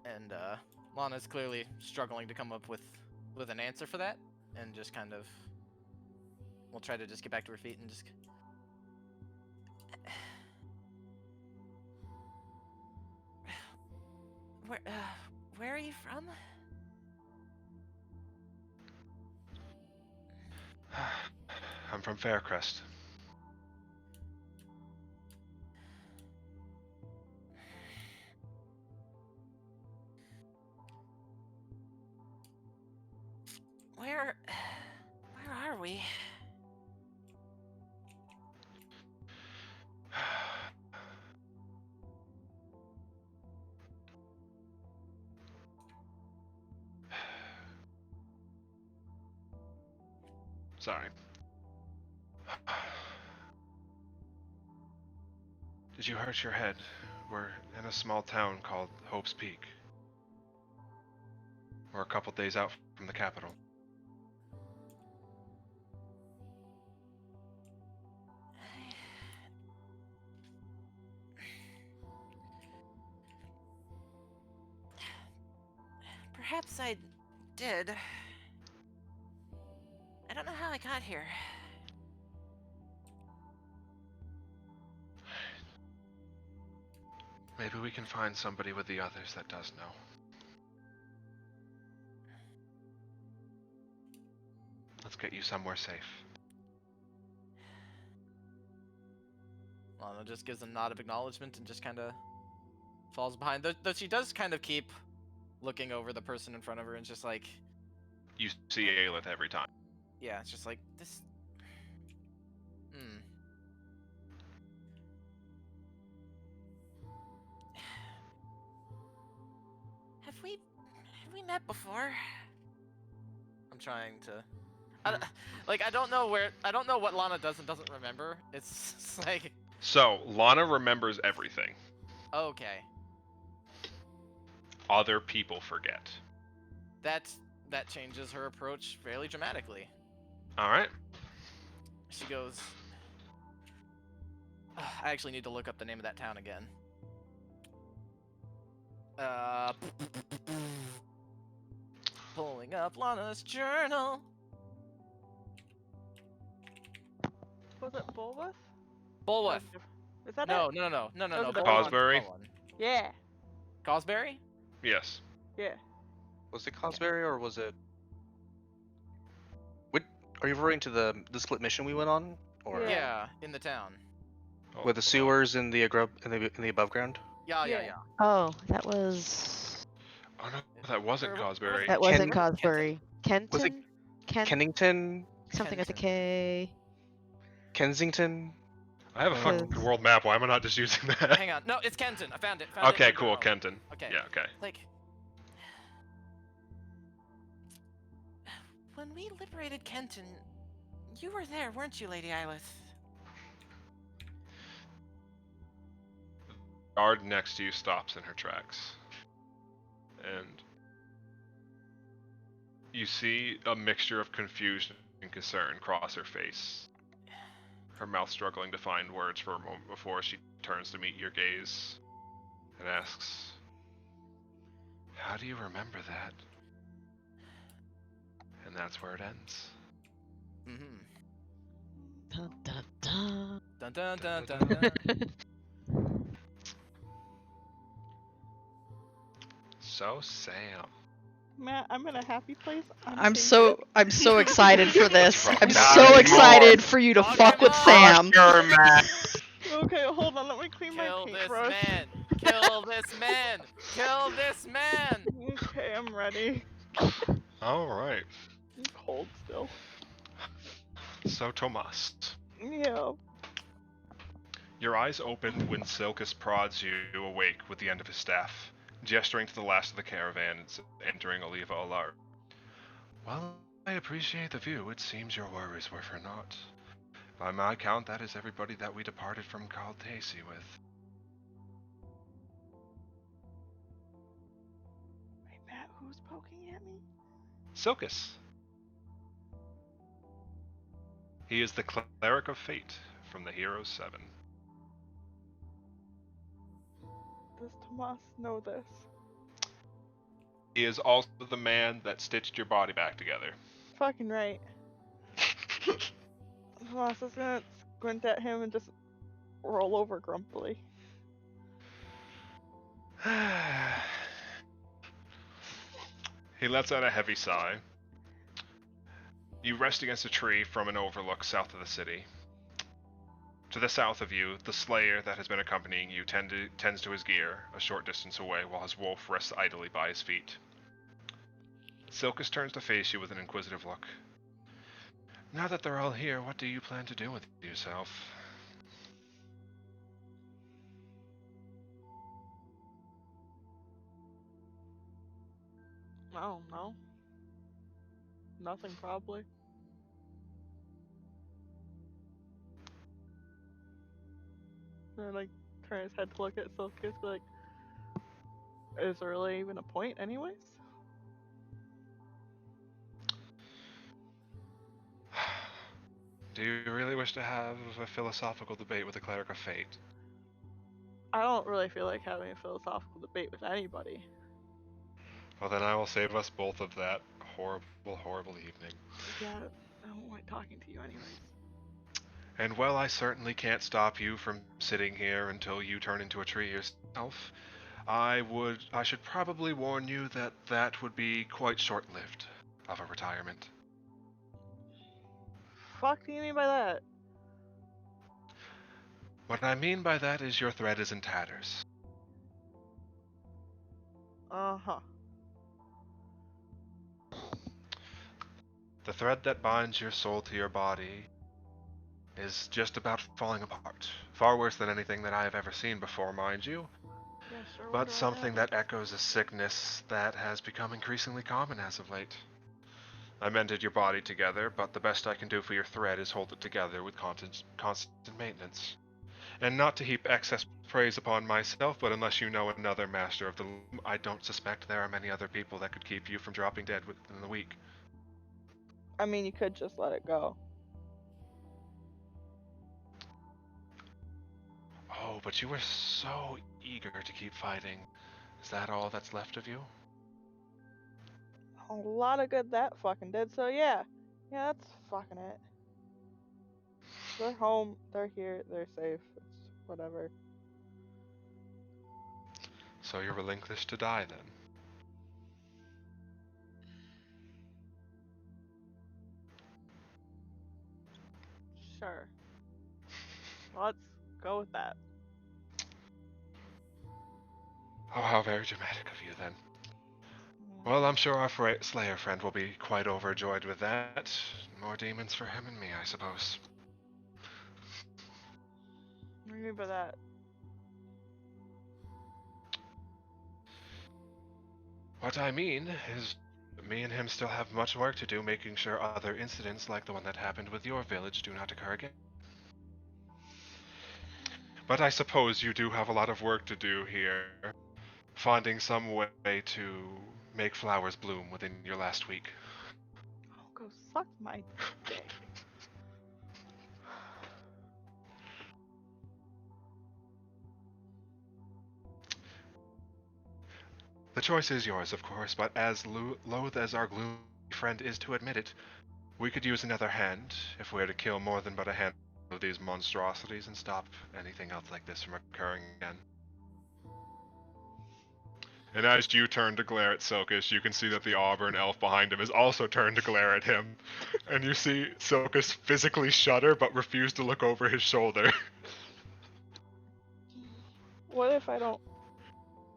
And Lana's clearly struggling to come up with an answer for that, and just kind of will try to just get back to her feet and just. Where are you from? I'm from Faircrest. Where are we? Sorry. Did you hurt your head? We're in a small town called Hope's Peak. We're a couple days out from the capital. Perhaps I did. I don't know how I got here. Maybe we can find somebody with the others that does know. Let's get you somewhere safe. Lana just gives a nod of acknowledgement and just kind of falls behind. Though she does kind of keep looking over the person in front of her and just like, You see Aelith every time. yeah, it's just like this. Have we met before? I'm trying to. I don't know what Lana does and doesn't remember. It's like, So, Lana remembers everything. okay, Other people forget. that changes her approach fairly dramatically. Alright. She goes, I actually need to look up the name of that town again. Pulling up Lana's journal. Was it Bulworth? Bulworth. Is that No, it? no. Those are the Bulworth. Cosbury? Yeah. Cosbury? Yes. Yeah. Was it Cosbury or was it? What are you referring to the split mission we went on, or Yeah. Yeah, in the town. Oh, with the sewers in the in the above ground? Yeah. Oh, that was. Oh no, that wasn't Or what was Cosbury. it? That wasn't Ken- Cosbury. Kenton? Was it Kennington, Something with a Kenton. K. Kensington? I have a fucking Because- world map. Why am I not just using that? Hang on. No, it's Kenton. I found it. Found it in Okay, the cool. journal. Kenton. Okay. Yeah, okay. Like, when we liberated Kenton, you were there, weren't you, Lady Eilith? Guard next to you stops in her tracks. And you see a mixture of confusion and concern cross her face. Her mouth struggling to find words for a moment before she turns to meet your gaze and asks, "How do you remember that?" And that's where it ends. Mm-hmm. Dun, dun, dun. Dun dun dun dun dun. So, Sam. Matt, I'm in a happy place. I'm so excited for this. I'm Not so anymore. excited for you to Oh, fuck come with on. Sam. Sure, Matt. Okay, hold on. Let me clean my Kill this paintbrush. man! Kill this man! Kill this man! Okay, I'm ready. Alright. I'm cold still. So, Tomas. Yeah. Your eyes open when Silkus prods you awake with the end of his staff, gesturing to the last of the caravans entering Oliva Alar. While I appreciate the view, it seems your worries were for naught. By my count, that is everybody that we departed from Caldesi with. Wait, Matt, who's poking at me? Silkus. He is the Cleric of Fate from the Heroes 7. Does Tomas know this? He is also the man that stitched your body back together. Fucking right. Tomas is gonna squint at him and just roll over grumpily. He lets out a heavy sigh. You rest against a tree from an overlook south of the city. To the south of you, the slayer that has been accompanying you tends to his gear a short distance away while his wolf rests idly by his feet. Silkus turns to face you with an inquisitive look. Now that they're all here, what do you plan to do with yourself? I don't know. Nothing, probably. And like turn his head to look at Silkus, be like, is there really even a point, anyways? Do you really wish to have a philosophical debate with the Cleric of Fate? I don't really feel like having a philosophical debate with anybody. Well, then I will save us both of that horrible, horrible evening. Yeah, I don't like talking to you anyways. And well, I certainly can't stop you from sitting here until you turn into a tree yourself. I should probably warn you that that would be quite short-lived of a retirement. Fuck do you mean by that? What I mean by that is your thread is in tatters. Uh-huh. The thread that binds your soul to your body is just about falling apart. Far worse than anything that I have ever seen before, mind you, Yeah, sure. What but do I something know? that echoes a sickness that has become increasingly common as of late. I mended your body together, but the best I can do for your thread is hold it together with constant maintenance. And not to heap excess praise upon myself, but unless you know another master of the loom, I don't suspect there are many other people that could keep you from dropping dead within the week. I mean, you could just let it go. Oh, but you were so eager to keep fighting. Is that all that's left of you? A lot of good that fucking did. So yeah, that's fucking it. They're home. They're here. They're safe. It's whatever. So you're relinquished to die then? Sure. Let's go with that. Oh, how very dramatic of you then. Well, I'm sure our Slayer friend will be quite overjoyed with that. More demons for him and me, I suppose. What do you mean by that? What I mean is, me and him still have much work to do making sure other incidents like the one that happened with your village do not occur again. But I suppose you do have a lot of work to do here, finding some way to make flowers bloom within your last week. Oh, go suck my dick. The choice is yours, of course, but as loath as our gloomy friend is to admit it, we could use another hand if we're to kill more than but a handful of these monstrosities and stop anything else like this from occurring again. And as you turn to glare at Silkus, you can see that the auburn elf behind him is also turned to glare at him. And you see Silkus physically shudder but refuse to look over his shoulder. What if I don't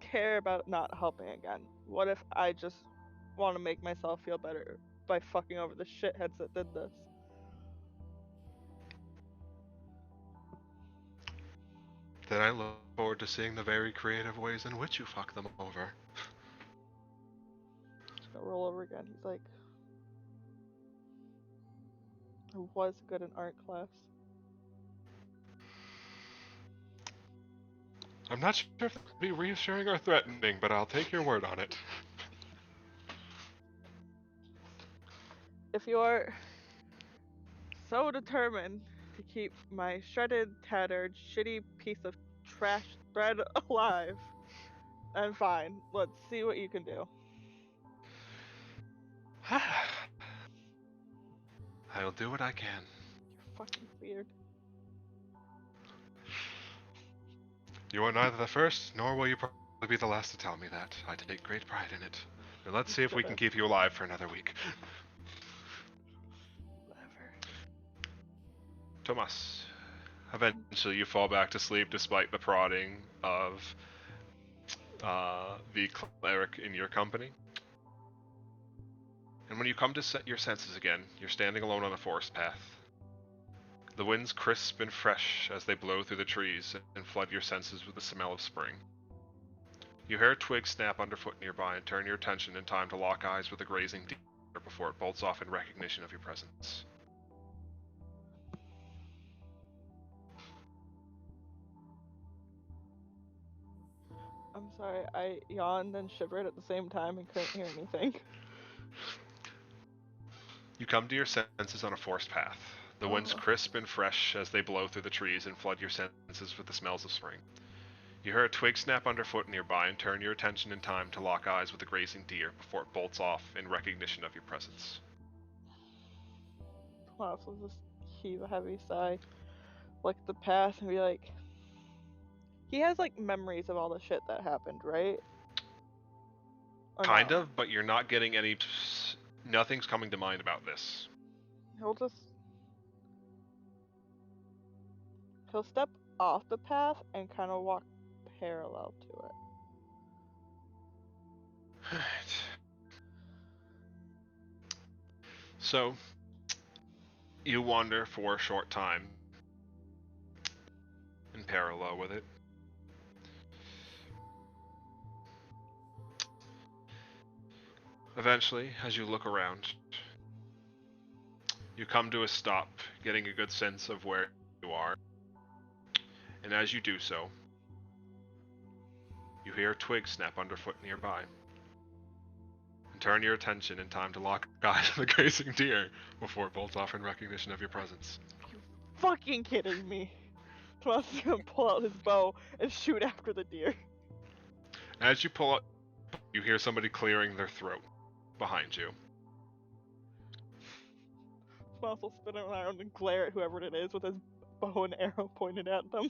care about not helping again? What if I just want to make myself feel better by fucking over the shitheads that did this? Then I look forward to seeing the very creative ways in which you fuck them over. Just gonna roll over again. He's like, I was good in art class. I'm not sure if that would be reassuring or threatening, but I'll take your word on it. If you're so determined to keep my shredded, tattered, shitty piece of trash thread alive, then fine. Let's see what you can do. I'll do what I can. You're fucking weird. You are neither the first, nor will you probably be the last to tell me that. I take great pride in it. Now let's see if we can keep you alive for another week. Whatever. Tomas, eventually you fall back to sleep despite the prodding of the cleric in your company. And when you come to set your senses again, you're standing alone on a forest path. The winds crisp and fresh as they blow through the trees and flood your senses with the smell of spring. You hear a twig snap underfoot nearby and turn your attention in time to lock eyes with a grazing deer before it bolts off in recognition of your presence. I'm sorry, I yawned and shivered at the same time and couldn't hear anything. You come to your senses on a forest path. The winds crisp and fresh as they blow through the trees and flood your senses with the smells of spring. You hear a twig snap underfoot nearby and turn your attention in time to lock eyes with a grazing deer before it bolts off in recognition of your presence. Tomas will just heave a heavy sigh. look at the past and be like, he has like memories of all the shit that happened, right? Or Kind no? of, but you're not getting any. Nothing's coming to mind about this. He'll step off the path and kind of walk parallel to it. Alright. So, you wander for a short time in parallel with it. Eventually, as you look around, you come to a stop, getting a good sense of where you are. And as you do so, you hear a twig snap underfoot nearby. And turn your attention in time to lock eyes with a grazing deer before it bolts off in recognition of your presence. Fucking kidding me. Tomas is gonna pull out his bow and shoot after the deer. As you pull up, you hear somebody clearing their throat behind you. Tomas will spin around and glare at whoever it is with his bow and arrow pointed at them.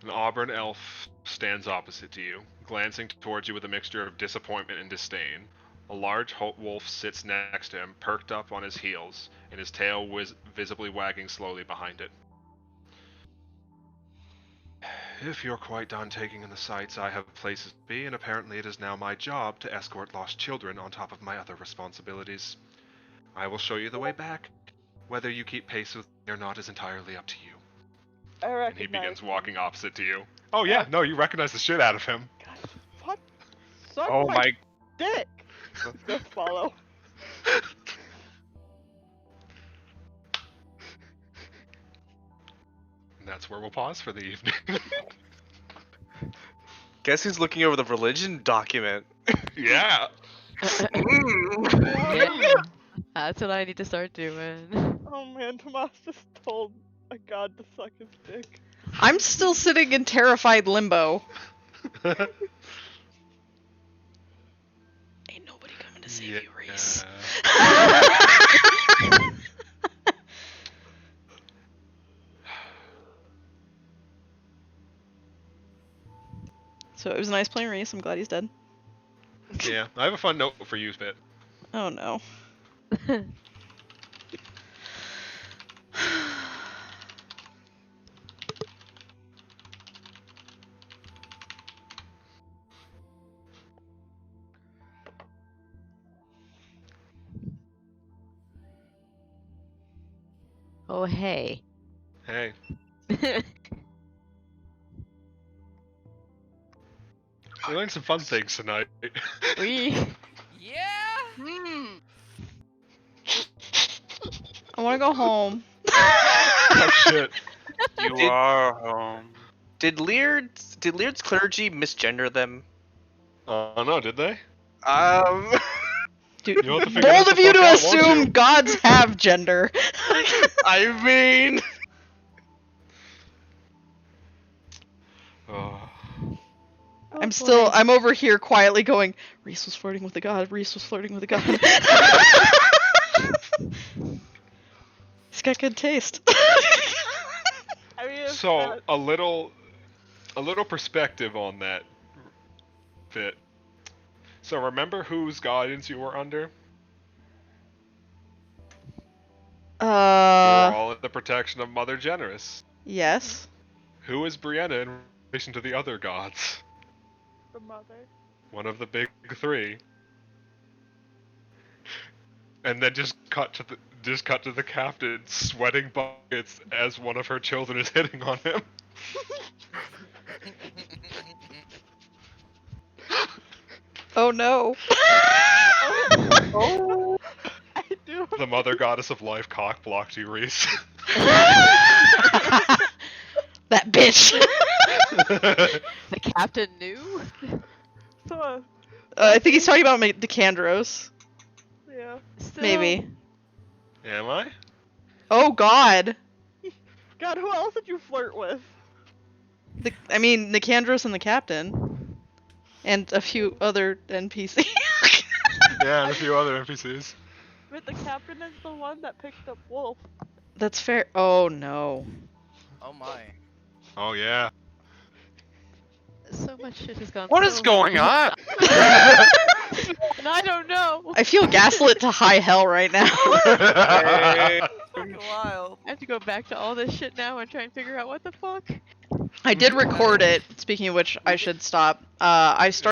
An auburn elf stands opposite to you, glancing towards you with a mixture of disappointment and disdain. A large wolf sits next to him, perked up on his heels, and his tail visibly wagging slowly behind it. If you're quite done taking in the sights, I have places to be, and apparently it is now my job to escort lost children on top of my other responsibilities. I will show you the way back. Whether you keep pace with me or not is entirely up to you. I And recognize he begins him. walking opposite to you. Oh yeah, no, you recognize the shit out of him. God, fuck. Suck Oh my my. dick! Just follow. And that's where we'll pause for the evening. Guess who's looking over the religion document? Yeah. Yeah, that's what I need to start doing. Oh man, Tomas just told a god to suck his dick. I'm still sitting in terrified limbo. Ain't nobody coming to save you, Reese. So it was nice playing Reese. I'm glad he's dead. Yeah, I have a fun note for you, Fit. Oh no. Oh, hey. Hey, we learned some fun things tonight. We. Yeah. I want to go home. Oh shit. You Did- are home. Did Leard's clergy misgender them? Oh no, did they? Dude, You'll have to figure that bold the of you fuck to out, won't assume you? gods have gender. I mean, Oh. I'm over here quietly going, Reese was flirting with a god, Reese was flirting with a god. He's got good taste. I mean, it's So not- a little perspective on that, Fit. So remember whose guidance you were under? You were all at the protection of Mother Generous. Yes. Who is Brianna in relation to the other gods? the mother. One of the big three. And then just cut to the captain sweating buckets as one of her children is hitting on him. Oh no. Oh, I do. The mother goddess of life cock blocked you, Reese. That bitch. The captain knew? So, I think he's talking about Decandros. yeah. Still, Maybe. Am I? Oh god. God, who else did you flirt with? I mean, Nicandros and the captain. And a few other NPCs. Yeah, and a few other NPCs. But the captain is the one that picked up Wolf. That's fair. Oh no. Oh my. Oh yeah. So much shit has gone. What so is going wrong. on? And I don't know. I feel gaslit to high hell right now. Hey. Fucking wild. I have to go back to all this shit now and try and figure out what the fuck. I did record Okay. it. Speaking of which, I should stop. I started.